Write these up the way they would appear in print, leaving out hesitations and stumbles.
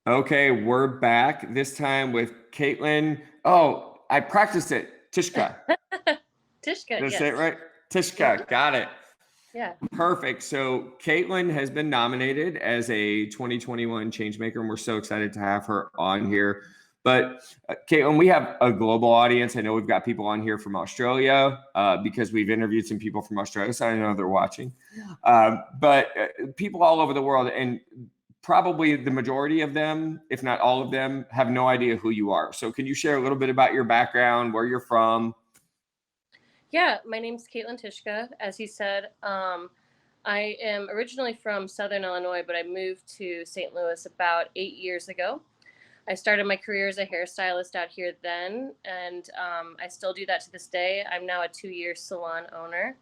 Okay, we're back this time with Caitlin. Oh, I practiced it. Tyczka. Tyczka, Did I say it yes. right? Mhm. Tyczka. Got it. Yeah. Perfect. So Caitlin has been nominated as a 2021 Changemaker, and we're so excited to have her on here. But Caitlin, we have a global audience. I know we've got people on here from Australia because we've interviewed some people from Australia, so I know they're watching. But people all over the world, and probably the majority of them, if not all of them, have no idea who you are. So can you share a little bit about your background, where you're from? Yeah, my name's Caitlin Tyczka. As he said, I am originally from Southern Illinois, but I moved to St. Louis about 8 years ago. I started my career as a hairstylist out here then, and I still do that to this day. I'm now a 2 year salon owner.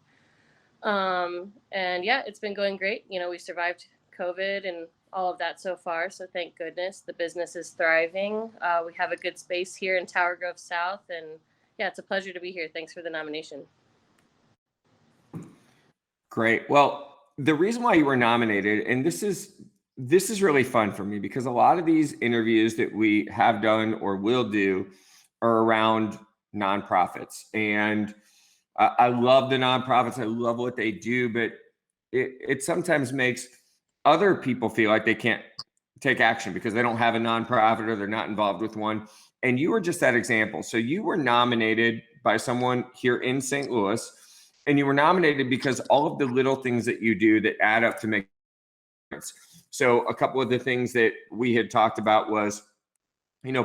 And yeah, it's been going great. We survived COVID and all of that so far. So thank goodness the business is thriving. We have a good space here in Tower Grove South. And yeah, it's a pleasure to be here. Thanks for the nomination. Great. Well, the reason why you were nominated, and this is really fun for me because a lot of these interviews that we have done or will do are around nonprofits, and I love the nonprofits. I love what they do, but it sometimes makes other people feel like they can't take action because they don't have a nonprofit or they're not involved with one. And you were just that example. So you were nominated by someone here in St. Louis, and you were nominated because all of the little things that you do that add up to make a difference. So a couple of the things that we had talked about was,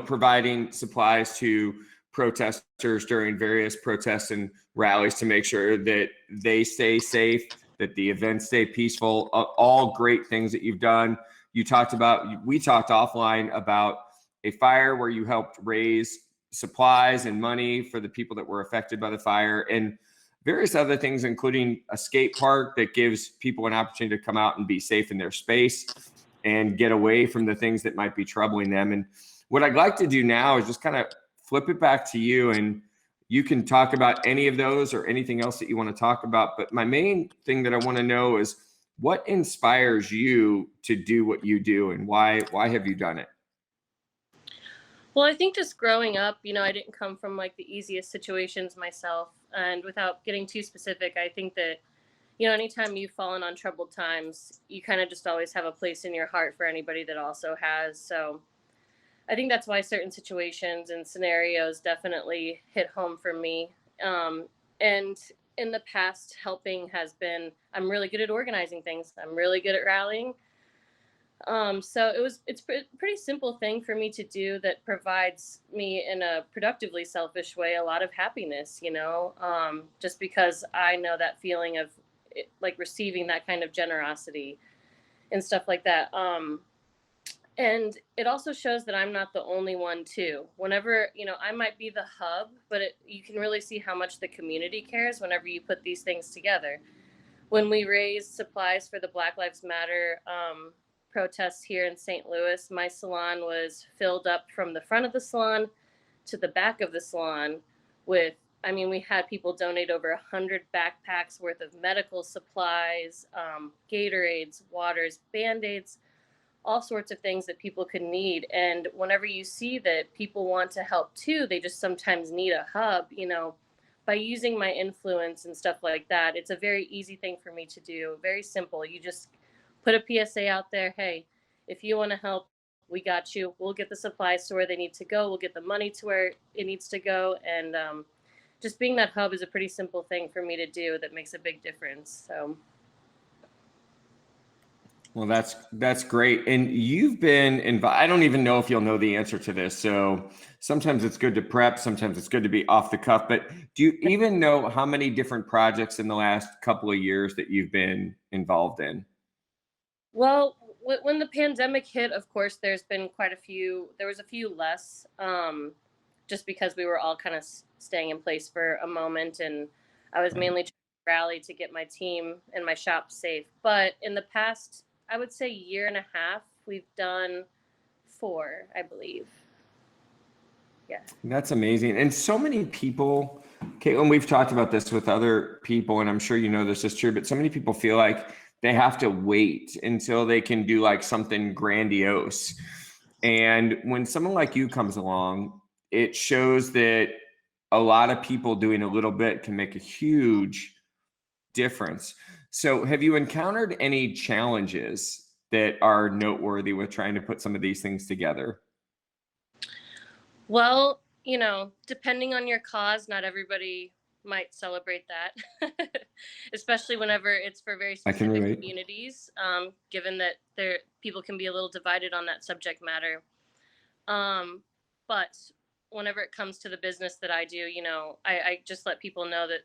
providing supplies to protesters during various protests and rallies to make sure that they stay safe, that the events stay peaceful, all great things that you've done. We talked offline about a fire where you helped raise supplies and money for the people that were affected by the fire, and various other things, including a skate park that gives people an opportunity to come out and be safe in their space and get away from the things that might be troubling them. And what I'd like to do now is just kind of flip it back to you, and you can talk about any of those or anything else that you want to talk about. But my main thing that I want to know is what inspires you to do what you do, and why have you done it? Well, I think just growing up, I didn't come from like the easiest situations myself. And without getting too specific, I think that, anytime you've fallen on troubled times, you kind of just always have a place in your heart for anybody that also has. So I think that's why certain situations and scenarios definitely hit home for me. And in the past, helping has been, I'm really good at organizing things, I'm really good at rallying. So it's a pretty simple thing for me to do that provides me in a productively selfish way a lot of happiness, just because I know that feeling of like receiving that kind of generosity and stuff like that. And it also shows that I'm not the only one too. Whenever, I might be the hub, but you can really see how much the community cares whenever you put these things together. When we raised supplies for the Black Lives Matter protests here in St. Louis, my salon was filled up from the front of the salon to the back of the salon with, we had people donate over 100 backpacks worth of medical supplies, Gatorades, waters, Band-Aids, all sorts of things that people could need. And whenever you see that people want to help too, they just sometimes need a hub, by using my influence and stuff like that. It's a very easy thing for me to do. Very simple. You just put a PSA out there. Hey, if you want to help, we got you. We'll get the supplies to where they need to go. We'll get the money to where it needs to go. And just being that hub is a pretty simple thing for me to do that makes a big difference. So. Well, that's great. And you've been involved. I don't even know if you'll know the answer to this. So sometimes it's good to prep. Sometimes it's good to be off the cuff. But do you even know how many different projects in the last couple of years that you've been involved in? Well, when the pandemic hit, of course, there's been quite a few. There was a few less, just because we were all kind of staying in place for a moment, and I was mainly trying to rally to get my team and my shop safe. But in the past, I would say year and a half, we've done 4, I believe. Yeah. That's amazing. And so many people, Caitlin, we've talked about this with other people, and I'm sure you know this is true, but so many people feel like they have to wait until they can do like something grandiose. And when someone like you comes along, it shows that a lot of people doing a little bit can make a huge difference. So have you encountered any challenges that are noteworthy with trying to put some of these things together? Well, depending on your cause, not everybody might celebrate that, especially whenever it's for very I can specific relate. communities. Given that people can be a little divided on that subject matter. Um, but whenever it comes to the business that I do, I just let people know that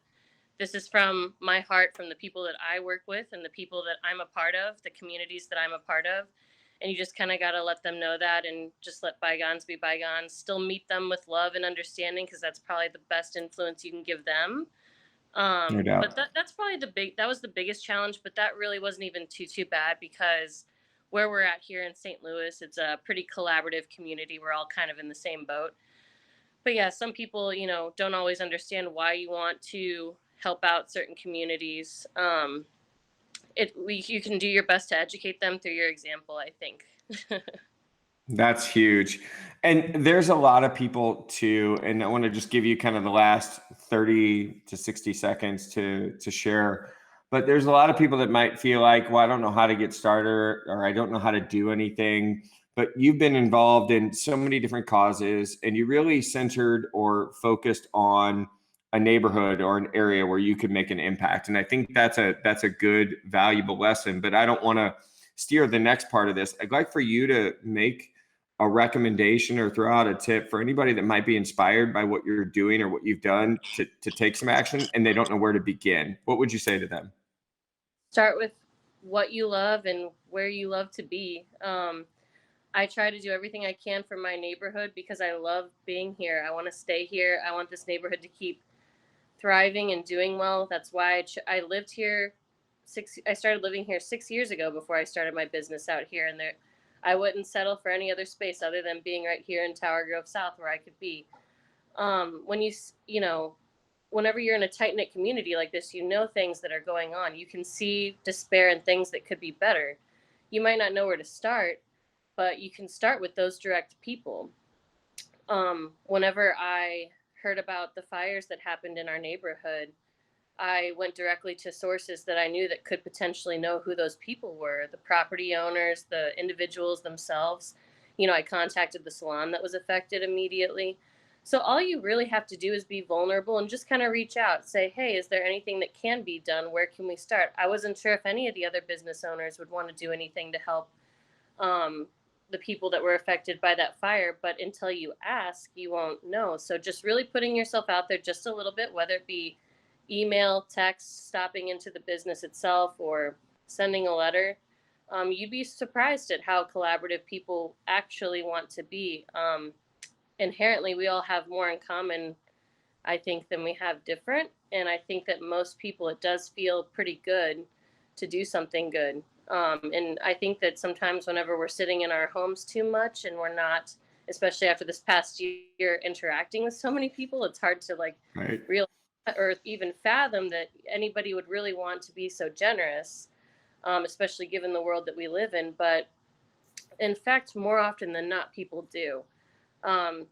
this is from my heart, from the people that I work with and the people that I'm a part of, the communities that I'm a part of. And you just kind of got to let them know that and just let bygones be bygones. Still meet them with love and understanding, because that's probably the best influence you can give them. No But doubt. that's probably that was the biggest challenge, but that really wasn't even too bad, because where we're at here in St. Louis, it's a pretty collaborative community. We're all kind of in the same boat. But yeah, some people, don't always understand why you want to help out certain communities. You can do your best to educate them through your example, I think. That's huge. And there's a lot of people too, and I want to just give you kind of the last 30 to 60 seconds to share. But there's a lot of people that might feel like, well, I don't know how to get started, or I don't know how to do anything. But you've been involved in so many different causes, and you really centered or focused on a neighborhood or an area where you could make an impact. And I think that's a good, valuable lesson. But I don't want to steer the next part of this. I'd like for you to make a recommendation or throw out a tip for anybody that might be inspired by what you're doing or what you've done to take some action and they don't know where to begin. What would you say to them? Start with what you love and where you love to be. I try to do everything I can for my neighborhood because I love being here. I want to stay here. I want this neighborhood to keep thriving and doing well. That's why I lived here. I started living here 6 years ago before I started my business out here, and I wouldn't settle for any other space other than being right here in Tower Grove South, where I could be. When whenever you're in a tight knit community like this, things that are going on. You can see despair and things that could be better. You might not know where to start, but you can start with those direct people. Whenever I heard about the fires that happened in our neighborhood, I went directly to sources that I knew that could potentially know who those people were, the property owners, the individuals themselves. I contacted the salon that was affected immediately. So all you really have to do is be vulnerable and just kind of reach out, say, hey, is there anything that can be done? Where can we start? I wasn't sure if any of the other business owners would want to do anything to help the people that were affected by that fire, but until you ask, you won't know. So just really putting yourself out there just a little bit, whether it be email, text, stopping into the business itself, or sending a letter. You'd be surprised at how collaborative people actually want to be. Inherently, we all have more in common, I think, than we have different. And I think that most people, it does feel pretty good to do something good. And I think that sometimes whenever we're sitting in our homes too much and we're not, especially after this past year, interacting with so many people, it's hard to Right. realize or even fathom that anybody would really want to be so generous, especially given the world that we live in. But in fact, more often than not, people do.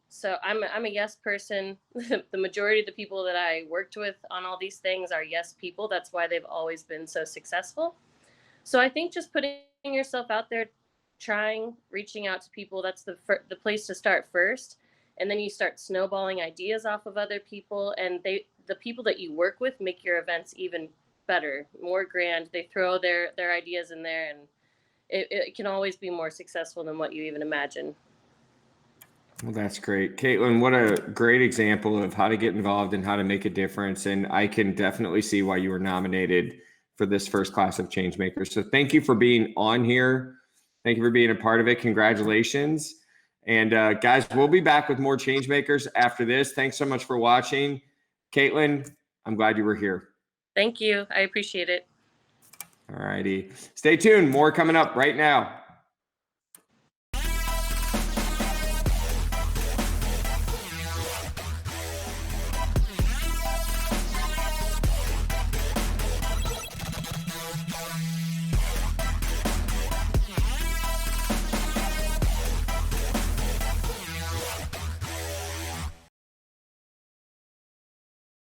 So I'm a yes person. The majority of the people that I worked with on all these things are yes people. That's why they've always been so successful. So I think just putting yourself out there, reaching out to people, that's the place to start first. And then you start snowballing ideas off of other people, and the people that you work with make your events even better, more grand. They throw their ideas in there, and it can always be more successful than what you even imagine. Well, that's great. Caitlin, what a great example of how to get involved and how to make a difference. And I can definitely see why you were nominated for this first class of Changemakers. So thank you for being on here. Thank you for being a part of it. Congratulations. And guys, we'll be back with more Changemakers after this. Thanks so much for watching. Caitlin, I'm glad you were here. Thank you. I appreciate it. All righty. Stay tuned. More coming up right now.